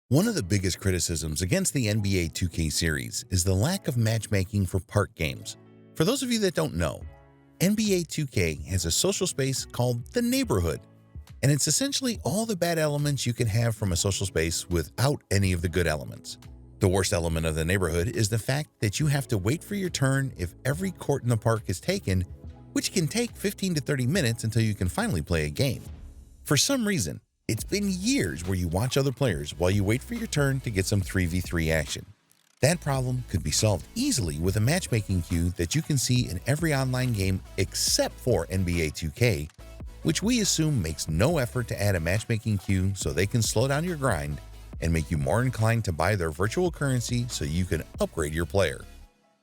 One of the biggest criticisms against the NBA 2K series is the lack of matchmaking for park games. For those of you that don't know, NBA 2K has a social space called the neighborhood, and it's essentially all the bad elements you can have from a social space without any of the good elements. The worst element of the neighborhood is the fact that you have to wait for your turn if every court in the park is taken, which can take 15 to 30 minutes until you can finally play a game. For some reason, it's been years where you watch other players while you wait for your turn to get some 3v3 action. That problem could be solved easily with a matchmaking queue that you can see in every online game except for NBA 2K, which we assume makes no effort to add a matchmaking queue so they can slow down your grind and make you more inclined to buy their virtual currency so you can upgrade your player.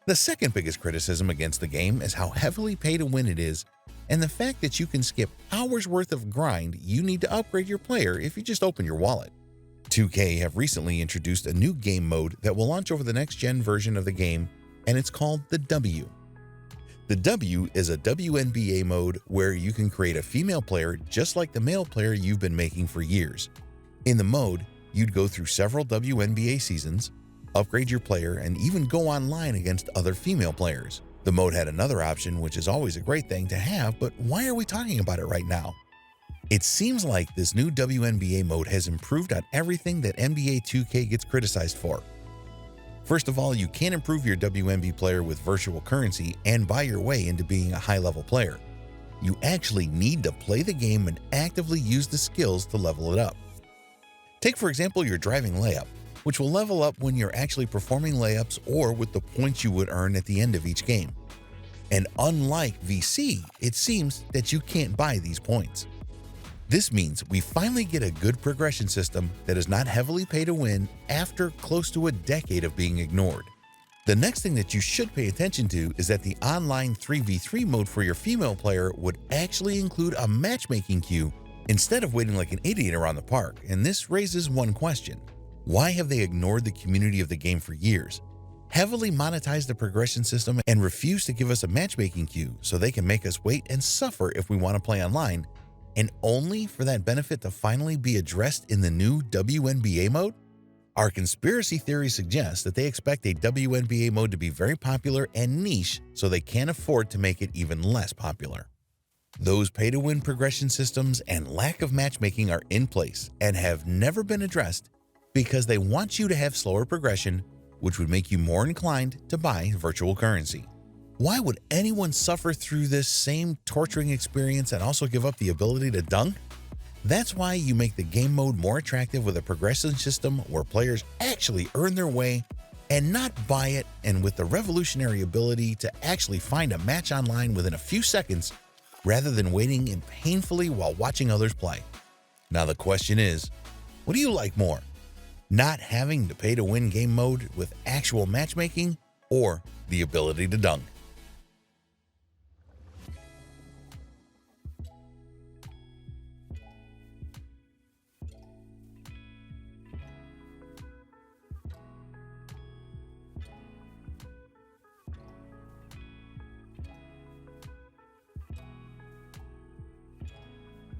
The second biggest criticism against the game is how heavily pay-to-win it is, and the fact that you can skip hours worth of grind you need to upgrade your player if you just open your wallet. 2K have recently introduced a new game mode that will launch over the next-gen version of the game, and it's called the W. The W is a WNBA mode where you can create a female player just like the male player you've been making for years. In the mode, you'd go through several WNBA seasons, upgrade your player, and even go online against other female players. The mode had another option, which is always a great thing to have, but why are we talking about it right now? It seems like this new WNBA mode has improved on everything that NBA 2K gets criticized for. First of all, you can't improve your WNBA player with virtual currency and buy your way into being a high-level player. You actually need to play the game and actively use the skills to level it up. Take, for example, your driving layup, which will level up when you're actually performing layups or with the points you would earn at the end of each game. And unlike VC, it seems that you can't buy these points. This means we finally get a good progression system that is not heavily pay to win after close to a decade of being ignored. The next thing that you should pay attention to is that the online 3v3 mode for your female player would actually include a matchmaking queue instead of waiting like an idiot around the park, and this raises one question. Why have they ignored the community of the game for years, heavily monetized the progression system, and refused to give us a matchmaking queue so they can make us wait and suffer if we want to play online, and only for that benefit to finally be addressed in the new WNBA mode? Our conspiracy theory suggests that they expect a WNBA mode to be very popular and niche so they can't afford to make it even less popular. Those pay-to-win progression systems and lack of matchmaking are in place and have never been addressed because they want you to have slower progression, which would make you more inclined to buy virtual currency. Why would anyone suffer through this same torturing experience and also give up the ability to dunk? That's why you make the game mode more attractive with a progression system where players actually earn their way and not buy it, and with the revolutionary ability to actually find a match online within a few seconds rather than waiting in painfully while watching others play. Now the question is, what do you like more? Not having the pay-to-win game mode with actual matchmaking, or the ability to dunk?